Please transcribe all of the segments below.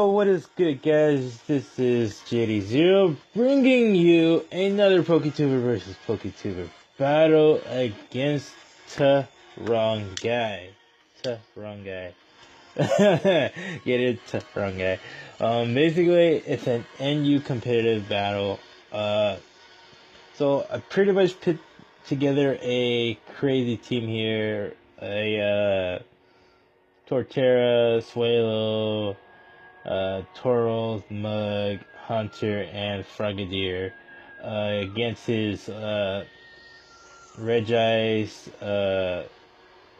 What is good, guys? This is TheJDzero bringing you another PokéTuber versus PokéTuber battle against WrongGuy. WrongGuy. Get it? WrongGuy. Basically, it's an NU competitive battle. So I pretty much put together a crazy team here. Torterra, Suelo, Tauros, Mug, Hunter, and Frogadier against his Regice.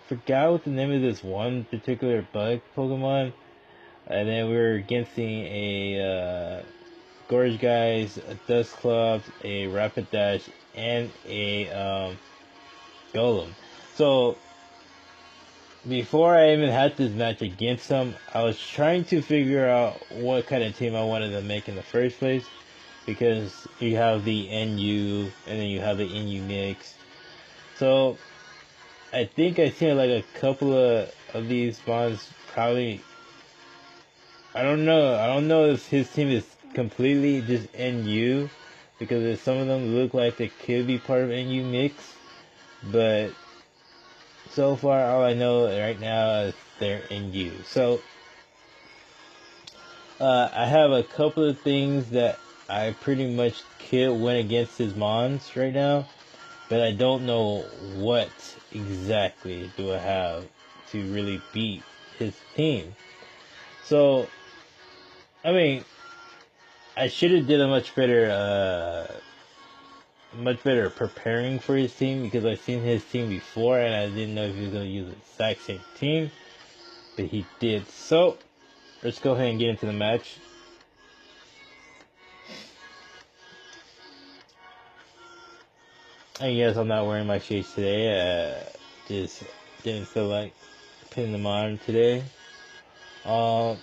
Forgot what the name of this one particular bug Pokemon. And then we were against a Gorge Guys, a Dusclops, a Rapidash, and a Golem. So before I even had this match against him, I was trying to figure out what kind of team I wanted to make in the first place, because you have the NU and then you have the NU mix. So I think I seen like a couple of these spawns. Probably, I don't know if his team is completely just NU, because some of them look like they could be part of NU mix, but so far, all I know right now is they're NU. So, I have a couple of things that I pretty much could win against his mons right now, but I don't know what exactly do I have to really beat his team. So, I mean, I should have did a much better preparing for his team, because I've seen his team before and I didn't know if he was going to use the exact same team, but he did. So let's go ahead and get into the match. I guess I'm not wearing my shades today. Just didn't feel like putting them on today. So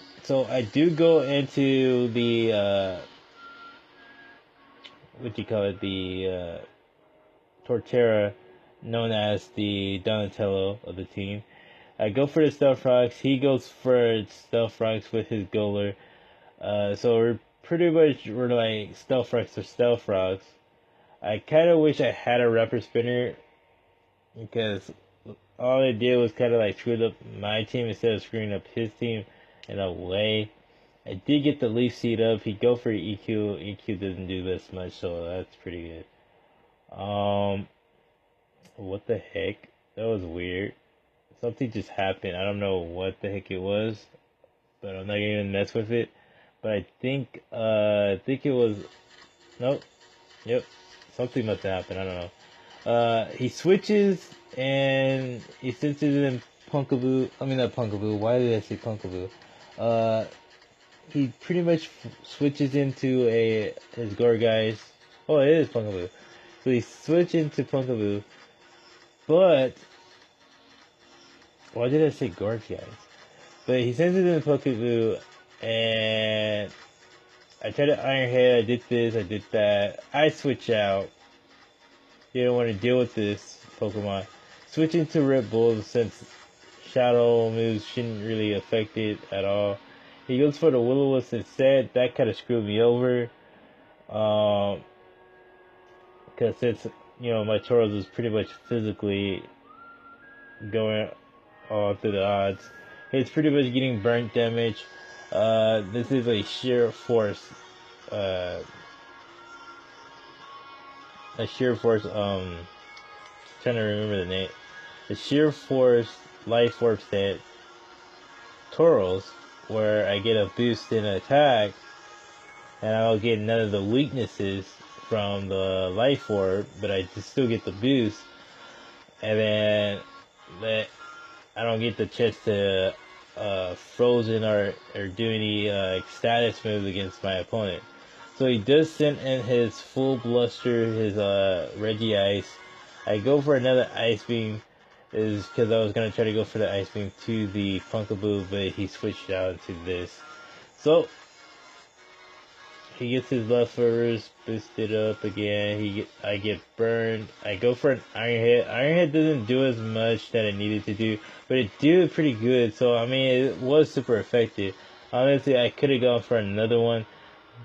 I do go into the the Torterra, known as the Donatello of the team. I go for the Stealth Rocks. He goes for Stealth Rocks with his Goaler. So we're like Stealth Rocks or Stealth Rocks. I kind of wish I had a Rapper Spinner, because all I did was kind of like screwed up my team instead of screwing up his team in a way. I did get the Leaf Seed up. He go for EQ. EQ doesn't do this much, so that's pretty good. What the heck? That was weird. Something just happened. I don't know what the heck it was, but I'm not gonna mess with it. But I think it was, nope, yep, something must have happened. I don't know. He switches and he senses in Punkaboo. I mean, not Punkaboo. Why did I say Punkaboo? He pretty much switches into his Gorgeist. Oh, it is Punkaboo. So he switches into Punkaboo, but why did I say Gorgeist? But he sends it in Punkaboo, and I tried to Iron Head. I did this, I did that. I switch out. You don't want to deal with this Pokemon. Switch into Red Bull, since Shadow moves shouldn't really affect it at all. He goes for the Will-O-Wisp instead. That kind of screwed me over. Because since, my Tauros is pretty much physically going all through the odds. He's pretty much getting burnt damage. This is a sheer force. Trying to remember the name. The sheer force life orb set Tauros, where I get a boost in attack, and I'll get none of the weaknesses from the life orb, but I just still get the boost, and then I don't get the chance to frozen or do any status moves against my opponent. So he does send in his full bluster, his Regice. I go for another Ice Beam, is because I was going to try to go for the Ice Beam to the Punkaboo, but he switched out into this. So he gets his leftovers boosted up again. I get burned. I go for an Iron Head. Iron Head doesn't do as much that it needed to do, but it did pretty good. So I mean, it was super effective. Honestly, I could have gone for another one,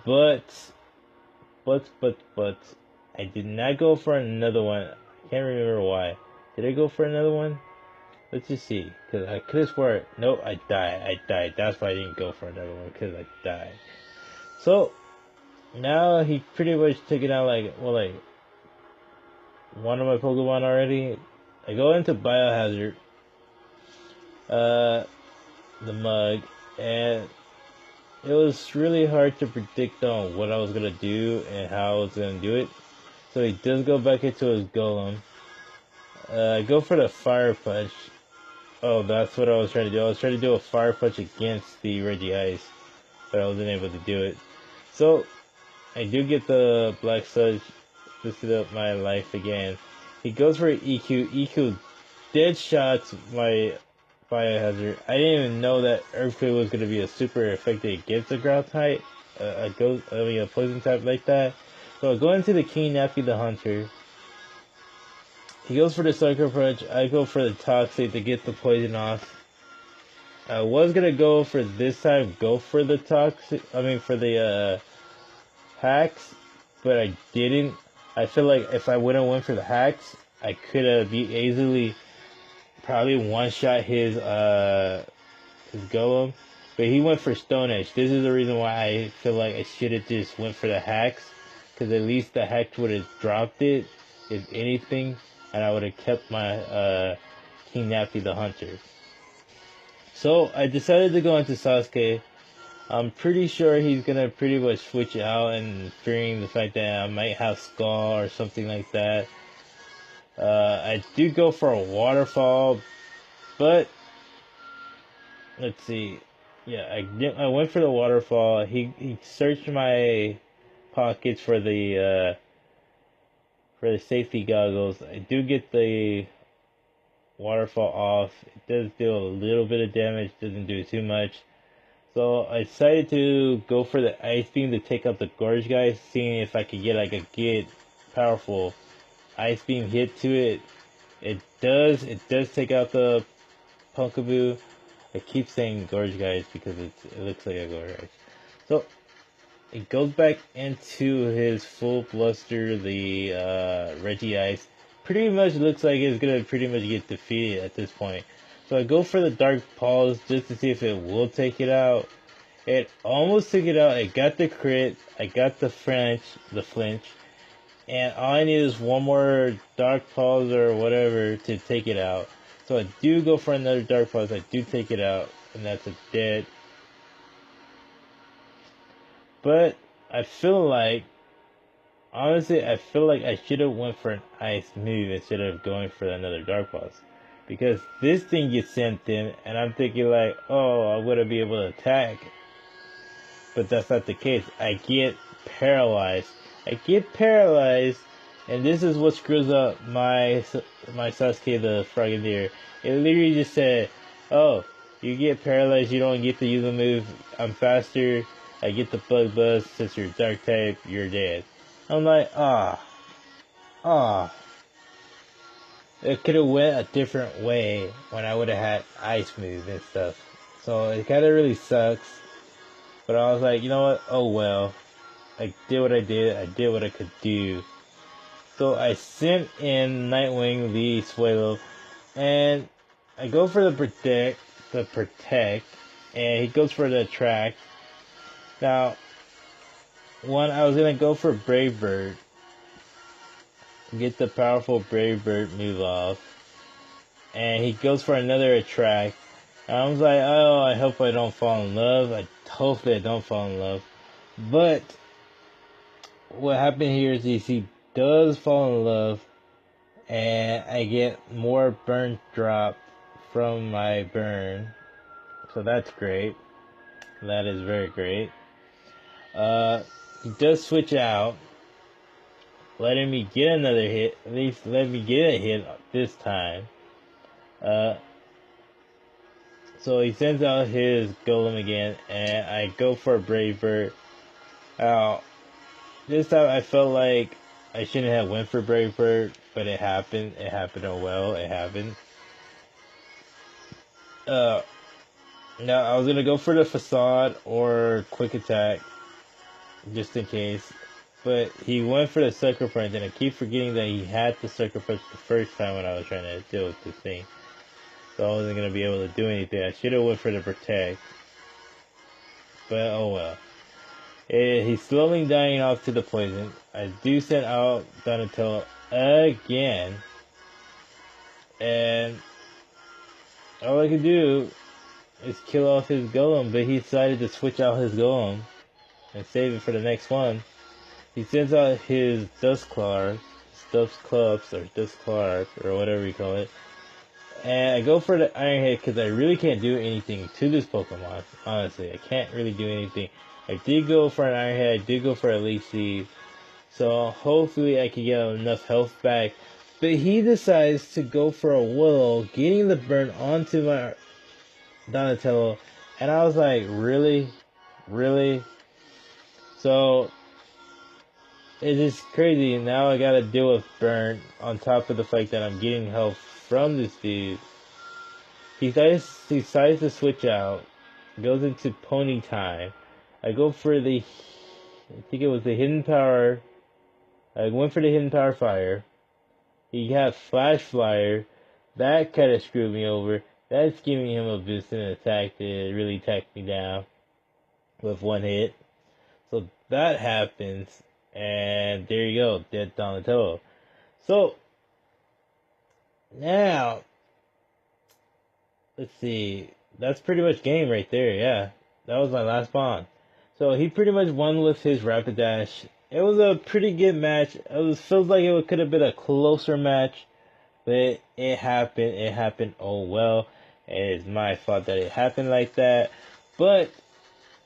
but I did not go for another one. I can't remember why. Did I go for another one? Let's just see, cause I could have swore. Nope, I died. That's why I didn't go for another one, cause I died. So now he pretty much took it out like one of my Pokemon already. I go into Biohazard, uh, the mug, and it was really hard to predict on what I was gonna do and how I was gonna do it. So he does go back into his Golem. Go for the Fire Punch. Oh, that's what I was trying to do. I was trying to do a Fire Punch against the Regice, but I wasn't able to do it. So I do get the Black Sludge, boosted up my life again. He goes for EQ. EQ dead shots my Biohazard. I didn't even know that Earthquake was going to be a super effective against a ground type, a poison type like that. So I go into the King Nappy the Hunter. He goes for the Sucker Punch. I go for the Toxic to get the poison off. I was gonna go for this time, go for the Toxic. I mean for the hacks, but I didn't. I feel like if I wouldn't went for the hacks, I could have easily probably one-shot his Golem, but he went for Stone Edge. This is the reason why I feel like I should have just went for the hacks, because at least the hacks would have dropped it, if anything, and I would have kept my King Nappy the Hunter. So I decided to go into Sasuke. I'm pretty sure he's gonna pretty much switch out, and fearing the fact that I might have Skull or something like that. I do go for a Waterfall, but let's see. Yeah, I went for the Waterfall. He searched my pockets for the safety goggles. I do get the Waterfall off. It does do a little bit of damage, doesn't do too much. So I decided to go for the Ice Beam to take out the Gorge guy, seeing if I could get like a good powerful Ice Beam hit to it. It does take out the Punkaboo. I keep saying Gorge guys because it looks like a Gorge guy. So it goes back into his full bluster, the Regice. Pretty much looks like it's gonna pretty much get defeated at this point. So I go for the Dark Pulse just to see if it will take it out. It almost took it out. It got the crit. I got the flinch. And all I need is one more Dark Pulse or whatever to take it out. So I do go for another Dark Pulse. I do take it out. And that's a dead. But I feel like, honestly, I feel like I should have went for an Ice move instead of going for another Dark Pulse. Because this thing gets sent in, and I'm thinking like, oh, I wouldn't be able to attack. But that's not the case. I get paralyzed. And this is what screws up my Sasuke the Frogadier. It literally just said, oh, you get paralyzed, you don't get to use a move, I'm faster, I get the Bug Buzz, since you're Dark type, you're dead. I'm like, it could have went a different way when I would have had Ice moves and stuff. So it kind of really sucks. But I was like, you know what, oh well. I did what I did. I did what I could do. So I sent in Nightwing, the Suelo, and I go for the protect, and he goes for the attract. Now, I was gonna go for Brave Bird, get the powerful Brave Bird move off, and he goes for another attract. And I was like, oh, I hope I don't fall in love. Hopefully I don't fall in love. But what happened here is he does fall in love, and I get more burn drop from my burn, so that's great. That is very great. He does switch out, letting me get another hit. At least let me get a hit this time. So he sends out his Golem again, and I go for a Brave Bird. Now, this time I felt like I shouldn't have went for Brave Bird, but it happened. It happened, oh well, it happened. Now, I was gonna go for the facade or quick attack, just in case. But he went for the sucker punch, and I keep forgetting that he had the sucker punch the first time when I was trying to deal with this thing. So I wasn't gonna be able to do anything. I should have went for the protect. But oh well. He's slowly dying off to the poison. I do send out Donatello again. And all I can do is kill off his golem, but he decided to switch out his golem and save it for the next one. He sends out his Dustclaws, or whatever you call it. And I go for the Iron Head because I really can't do anything to this Pokemon. Honestly, I can't really do anything. I did go for an Iron Head, I did go for a Leaf Seed. So hopefully I can get enough health back. But he decides to go for a Willow, getting the burn onto my Donatello. And I was like, really? Really? So it is crazy. Now I gotta deal with burn on top of the fact that I'm getting health from this dude. He decides to switch out. Goes into Pony time. I go for I think it was the Hidden Power. I went for the Hidden Power Fire. He had Flash Flyer. That kind of screwed me over. That's giving him a boost in attack to really attack me down with one hit. So that happens. And there you go. Dead Donatello. So, now, let's see. That's pretty much game right there, yeah. That was my last bond. So he pretty much won with his Rapidash. It was a pretty good match. Feels like it could have been a closer match, but it happened. It happened. Oh well. It is my fault that it happened like that. But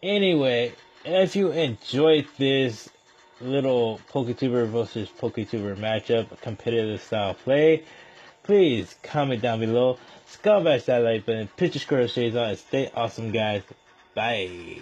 anyway, if you enjoyed this little PokéTuber versus PokéTuber matchup, competitive style play, please comment down below, smash that like button, put your score shades on, and stay awesome, guys. Bye.